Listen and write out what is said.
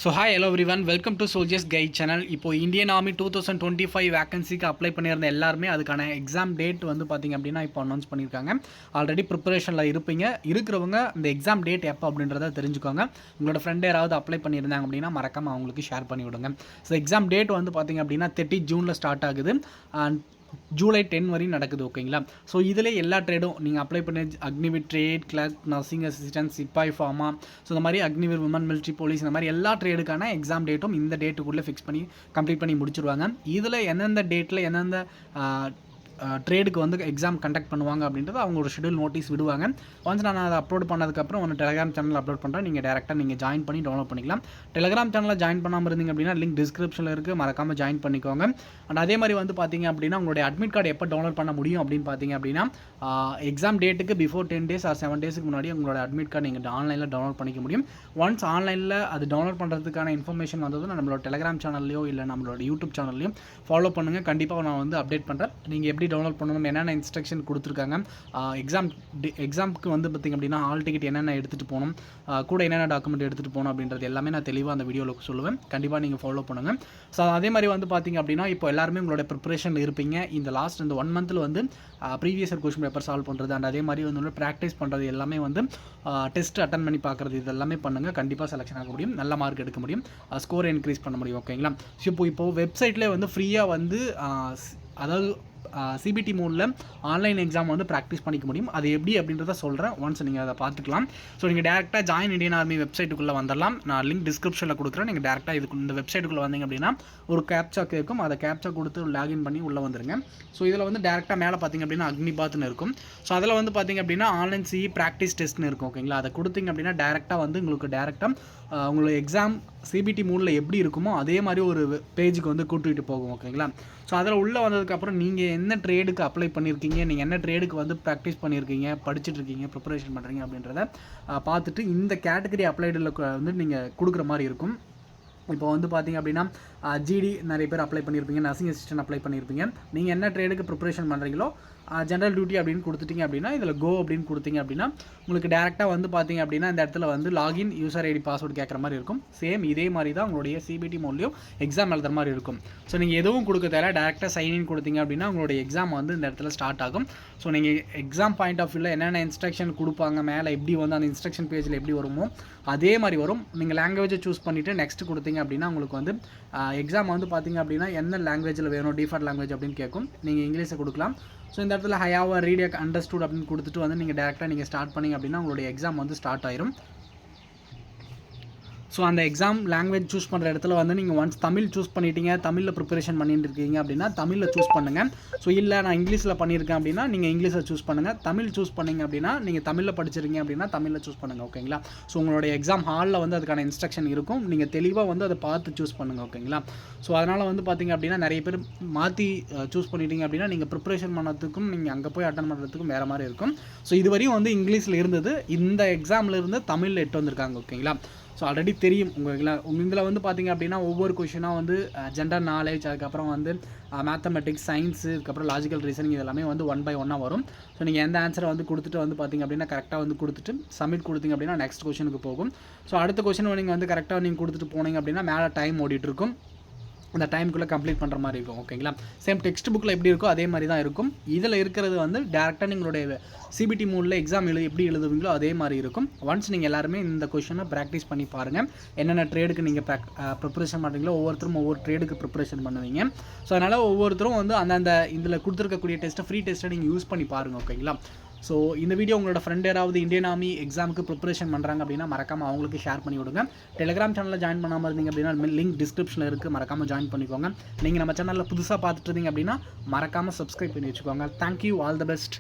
So hi hello everyone, welcome to soldiers guide channel. இப்போ Indian army 2025 வேகன்சிக்கு apply பண்ணியிருந்த எல்லாருமே அதுக்கான எக்ஸாம் டேட் வந்து பார்த்திங்க அப்படின்னா இப்போ அனௌன்ஸ் பண்ணியிருக்காங்க. ஆல்ரெடி ப்ரிப்பரேஷனில் இருக்கிறவங்க இந்த எக்ஸாம் டேட் எப்போ அப்படின்றத தெரிஞ்சுக்கோங்க. உங்களோட ஃப்ரெண்ட் யாராவது அப்ளை பண்ணியிருந்தாங்க அப்படின்னா மறக்காமல் அவங்களுக்கு ஷேர் பண்ணி விடுங்க. ஸோ எக்ஸாம் டேட் வந்து பார்த்திங்க அப்படின்னா 30 ஜூனில் ஸ்டார்ட் ஆகுது அண்ட் ஜூலை 10 வரையும் நடக்குது. ஓகேங்களா? ஸோ இதில் எல்லா ட்ரேடும் நீங்கள் அப்ளை பண்ணி அக்னிவிர் ட்ரேட், கிளர்க், நர்சிங் அசிஸ்டன்ட், சிப்பாய், ஃபார்மா, ஸோ இந்த மாதிரி அக்னிவிர், விமன் மிலிட்ரி, போலீஸ், இந்த மாதிரி எல்லா ட்ரேடுக்கான எக்ஸாம் டேட்டும் இந்த டேட்டுக்குள்ளே ஃபிக்ஸ் பண்ணி கம்ப்ளீட் பண்ணி முடிச்சிருவாங்க. இதில் எந்தெந்த டேட்டில் எந்தெந்த ட்ரேடுக்கு வந்து எக்ஸாம் கண்டக்ட் பண்ணுவாங்க அப்படின்றது அவங்களோட ஷெடியூல் நோட்டீஸ் விடுவாங்க. ஒன்ஸ் நான் அதை அப்லோட் பண்ணதுக்கப்புறம் ஒன்று டெலிகிராம் சேனல் அப்லோட் பண்ணுறேன். நீங்கள் டேரெக்டாக நீங்கள் ஜாயின் பண்ணி டவுன்லோட் பண்ணிக்கலாம். டெலிகிராம் சேனலில் ஜாயின் பண்ணாமல் இருந்தீங்க அப்படின்னா லிங்க் டிஸ்கிரிப்ஷனில் இருக்குது, மறக்காமல் ஜாயின் பண்ணிக்கோங்க. அண்ட் அதே மாதிரி வந்து பார்த்தீங்க அப்படின்னா உங்களுடைய அட்மிட் கார்டு எப்போ டவுன்லோட் பண்ண முடியும் அப்படின்னு பார்த்தீங்க அப்படின்னா எக்ஸாம் டேட்டுக்கு பிஃபோர் 10 days ஆர் 7 days முன்னாடி உங்களோட அட்மிட் கார்டு நீங்கள் ஆன்லைனில் டவுன்லோட் பண்ணிக்க முடியும். ஒன்ஸ் ஆன்லைனில் அது டவுன்லோட் பண்ணுறதுக்கான இன்ஃபர்மேஷன் வந்ததும் நம்மளோட டெலிகிராம் சேனல்லையோ இல்லை நம்மளோட யூடியூப் சேனல்லையும் ஃபாலோ பண்ணுங்கள். கண்டிப்பாக நான் வந்து அப்டேட் பண்ணுறேன். நீங்கள் எப்படி டவுன்லோட் பண்ணணும், என்னென்ன இன்ஸ்ட்ரக்ஷன் கொடுத்துருக்காங்க, எக்ஸாமுக்கு வந்து பார்த்திங்க அப்படின்னா ஹால் டிக்கெட் என்னென்ன எடுத்துகிட்டு போகணும், கூட என்னென்ன டாக்குமெண்ட் எடுத்துகிட்டு போகணும் அப்படின்றது எல்லாமே நான் தெளிவாக அந்த வீடியோவில் சொல்லுவேன். கண்டிப்பாக நீங்கள் ஃபாலோ பண்ணுங்கள். ஸோ அதே மாதிரி வந்து பார்த்திங்க அப்படின்னா இப்போ எல்லாருமே உங்களோட ப்ரிப்பரேஷனில் இருப்பீங்க. இந்த லாஸ்ட் இந்த 1 month வந்து previous year question paper solve பண்ணுறது அண்ட் அதே மாதிரி வந்து ப்ராக்டிஸ் பண்ணுறது எல்லாமே வந்து டெஸ்ட் அட்டன் பண்ணி பார்க்குறது இது எல்லாமே பண்ணுங்கள். கண்டிப்பாக செலெக்ஷன் ஆக முடியும், நல்ல மார்க் எடுக்க முடியும், ஸ்கோர் இன்க்ரீஸ் பண்ண முடியும். ஓகேங்களா? ஸோ இப்போது வெப்சைட்லேயே வந்து ஃப்ரீயாக வந்து அதாவது சிபிடி மோடில் ஆன்லைன் எக்ஸாம் வந்து ப்ராக்டிஸ் பண்ணிக்க முடியும். அது எப்படி அப்படின்றத சொல்கிறேன். ஒன்ஸ் நீங்கள் அதை பார்த்துக்கலாம். ஸோ நீங்கள் டேரெக்டாக ஜாயின் இந்தியன் ஆர்மி வெப்சைட்டுக்குள்ளே வந்துடலாம். நான் லிங்க் டிஸ்கிரிப்ஷனில் கொடுக்குறேன். நீங்கள் டேரெக்டாக இந்த வெப்சைட்டுக்குள்ளே வந்தீங்க அப்படின்னா ஒரு கேப்சா கேட்கும். அதை கேப்சா கொடுத்து லாகின் பண்ணி உள்ளே வந்துருங்க. ஸோ இதில் வந்து டேரெக்டாக மேலே பார்த்திங்க அப்படின்னா அக்னிபாத்னு இருக்கும். ஸோ அதில் வந்து பார்த்திங்க அப்படின்னா ஆன்லைன் சிஇ ப்ராக்டிஸ் டெஸ்ட்னு இருக்கும். ஓகேங்களா? அதை கொடுத்திங்க அப்படின்னா டேரெக்டாக வந்து உங்களுக்கு உங்களுக்கு எக்ஸாம் சிபிடி மோடில் எப்படி இருக்குமோ அதே மாதிரி ஒரு பேஜுக்கு வந்து கூட்டிகிட்டு போகும். ஓகேங்களா? ஸோ அதில் உள்ளே வந்ததுக்கப்புறம் நீங்கள் என்ன ட்ரேடுக்கு அப்ளை பண்ணியிருக்கீங்க, நீங்கள் என்ன ட்ரேடுக்கு வந்து ப்ராக்டிஸ் பண்ணியிருக்கீங்க, படிச்சுட்ருக்கீங்க, ப்ரிப்பரேஷன் பண்ணுறீங்க அப்படின்றத பார்த்துட்டு இந்த கேட்டகரி அப்ளைடில் வந்து நீங்கள் கொடுக்குற மாதிரி இருக்கும். இப்போ வந்து பார்த்திங்க அப்படின்னா ஜிடி நிறைய பேர் அப்ளை பண்ணியிருப்பீங்க, நர்சிங் அசிஸ்டன்ட் அப்ளை பண்ணியிருப்பீங்க. நீங்கள் என்ன ட்ரேடுக்கு ப்ரிப்பரேஷன் பண்ணுறீங்களோ ஜென்ரல் டியூட்டி அப்படின்னு கொடுத்துட்டிங்க அப்படின்னா இதில் கோ அப்படின்னு கொடுத்தீங்க அப்படின்னா உங்களுக்கு டேரெக்டாக வந்து பார்த்திங்க அப்படின்னா இந்த இடத்துல வந்து லாகின், யூசர் ஐடி, பாஸ்வேர்டு கேட்குற மாதிரி இருக்கும். சேம் இதே மாதிரி தான் உங்களுடைய சிபிடி மோட்லேயும் எக்ஸாம் எழுதுற மாதிரி இருக்கும். ஸோ நீங்கள் எதுவும் கொடுக்க தேவை, டேரெக்டாக சைன்இன் கொடுத்தீங்க அப்படின்னா உங்களுடைய எக்ஸாம் வந்து இந்த இடத்துல ஸ்டார்ட் ஆகும். ஸோ நீங்கள் எக்ஸாம் பாயிண்ட் ஆஃப் வியூவில் என்னென்ன இன்ஸ்ட்ரக்ஷன் கொடுப்பாங்க, மேலே எப்படி வந்து அந்த இன்ஸ்ட்ரக்ஷன் பேஜில் எப்படி வருமோ அதே மாதிரி வரும். நீங்கள் லாங்குவேஜை சூஸ் பண்ணிவிட்டு நெக்ஸ்ட் கொடுத்தீங்க அப்படின்னா உங்களுக்கு வந்து எக்ஸாம் வந்து பார்த்திங்க அப்படின்னா என்ன லாங்குவேஜில் வேணும், டிஃபால்ட் லாங்குவேஜ் அப்படின்னு கேட்கும். நீங்கள் இங்கிலீஷை கொடுக்கலாம். ஸோ இந்த இடத்துல ஹயாவா ரீட் அண்டர்ஸ்டூட் அப்படின்னு கொடுத்துட்டு வந்து நீங்கள் டேரெக்டாக நீங்கள் ஸ்டார்ட் பண்ணிங்க அப்படின்னா உங்களுடைய எக்ஸாம் வந்து ஸ்டார்ட் ஆயிரும். ஸோ அந்த எக்ஸாம் லாங்குவேஜ் சூஸ் பண்ணுற இடத்துல வந்து நீங்கள் ஒன்ஸ் தமிழ் சூஸ் பண்ணிட்டீங்க, தமிழில் ப்ரிப்பரேஷன் பண்ணிட்டு இருக்கீங்க அப்படின்னா தமிழில் சூஸ் பண்ணுங்கள். ஸோ இல்லை நான் இங்கிலீஷில் பண்ணியிருக்கேன் அப்படின்னா நீங்கள் இங்கிலீஷில் சூஸ் பண்ணுங்கள். தமிழ் சூஸ் பண்ணிங்க அப்படின்னா நீங்கள் தமிழில் படிச்சிருக்கீங்க அப்படின்னா தமிழில் சூஸ் பண்ணுங்கள். ஓகேங்களா? ஸோ உங்களுடைய எக்ஸாம் ஹாலில் வந்து அதுக்கான இன்ஸ்ட்ரக்ஷன் இருக்கும். நீங்கள் தெளிவாக வந்து அதை பார்த்து சூஸ் பண்ணுங்கள். ஓகேங்களா? ஸோ அதனால் வந்து பார்த்திங்க அப்படின்னா நிறைய பேர் மாற்றி சூஸ் பண்ணிட்டீங்க அப்படின்னா நீங்கள் ப்ரிப்பரேஷன் பண்ணதுக்கும் நீங்கள் அங்கே போய் அட்டன் பண்ணுறதுக்கும் வேறு மாதிரி இருக்கும். ஸோ இதுவரையும் வந்து இங்கிலீஷில் இருந்தது, இந்த எக்ஸாமில் இருந்து தமிழில் எட்டு வந்திருக்காங்க. ஓகேங்களா? ஸோ ஆல்ரெடி தெரியும் உங்கள் இதில் வந்து பார்த்திங்க அப்படின்னா ஒவ்வொரு கொஷினாக வந்து ஜென்ரல் நாலேஜ், அதுக்கப்புறம் வந்து மேத்தமெட்டிக்ஸ், சயின்ஸு, அதுக்கப்புறம் லாஜிக்கல் ரீசனிங் இதெல்லாமே வந்து 1 by 1 வரும். ஸோ நீங்கள் எந்த ஆன்சரை வந்து கொடுத்துட்டு வந்து பார்த்திங்க அப்படின்னா கரெக்டாக வந்து கொடுத்துட்டு சப்மிட் கொடுத்தீங்க அப்படின்னா நெக்ஸ்ட் கொஷனுக்கு போகும். ஸோ அடுத்த கொஷின் நீங்கள் வந்து கரெக்டாக நீங்கள் கொடுத்துட்டு போனீங்க அப்படின்னா மேலே டைம் ஓடிட்டுருக்கும். அந்த டைமுக்குள்ளே கம்ப்ளீட் பண்ணுற மாதிரி இருக்கும். ஓகேங்களா? சேம் டெக்ஸ்ட் புக்கில் எப்படி இருக்கோ அதே மாதிரி தான் இருக்கும். இதில் இருக்கிறது வந்து டேரெக்டாக நீங்களுடைய சிபிடி மோடில் எக்ஸாம் எப்படி எழுதுவீங்களோ அதே மாதிரி இருக்கும். ஒன்ஸ் நீங்கள் எல்லாருமே இந்த கொஷனை ப்ராக்டிஸ் பண்ணி பாருங்கள். என்னென்ன ட்ரேடுக்கு நீங்கள் ப்ரிப்பரேஷன் பண்ணுறீங்களோ ஒவ்வொருத்தரும் ஒவ்வொரு ட்ரேடுக்கு ப்ரிப்பரேஷன் பண்ணுவீங்க. ஸோ அதனால் ஒவ்வொருத்தரும் வந்து அந்தந்த இதில் கொடுத்துருக்கக்கூடிய டெஸ்ட்டை ஃப்ரீ டெஸ்ட்டை நீங்கள் யூஸ் பண்ணி பாருங்கள். ஓகேங்களா? ஸோ இந்த வீடியோ உங்களோட ஃப்ரெண்ட் யாராவது இந்தியன் ஆர்மி எக்ஸாமுக்கு ப்ரிப்பரேஷன் பண்ணுறாங்க அப்படின்னா மறக்காமல் அவங்களுக்கு ஷேர் பண்ணி விடுங்க. டெலிகிராம் சேனலில் ஜாயின் பண்ணாமல் இருந்தீங்க அப்படின்னா லிங்க் டிஸ்கிரிப்ஷனில் இருக்குது, மறக்காமல் ஜாயின் பண்ணிக்கோங்க. நீங்கள் நம்ம சேனலில் புதுசாக பார்த்துட்டு இருந்தீங்க அப்படின்னா மறக்காமல் சப்ஸ்கிரைப் பண்ணி வச்சுக்கோங்க. Thank you, all the best.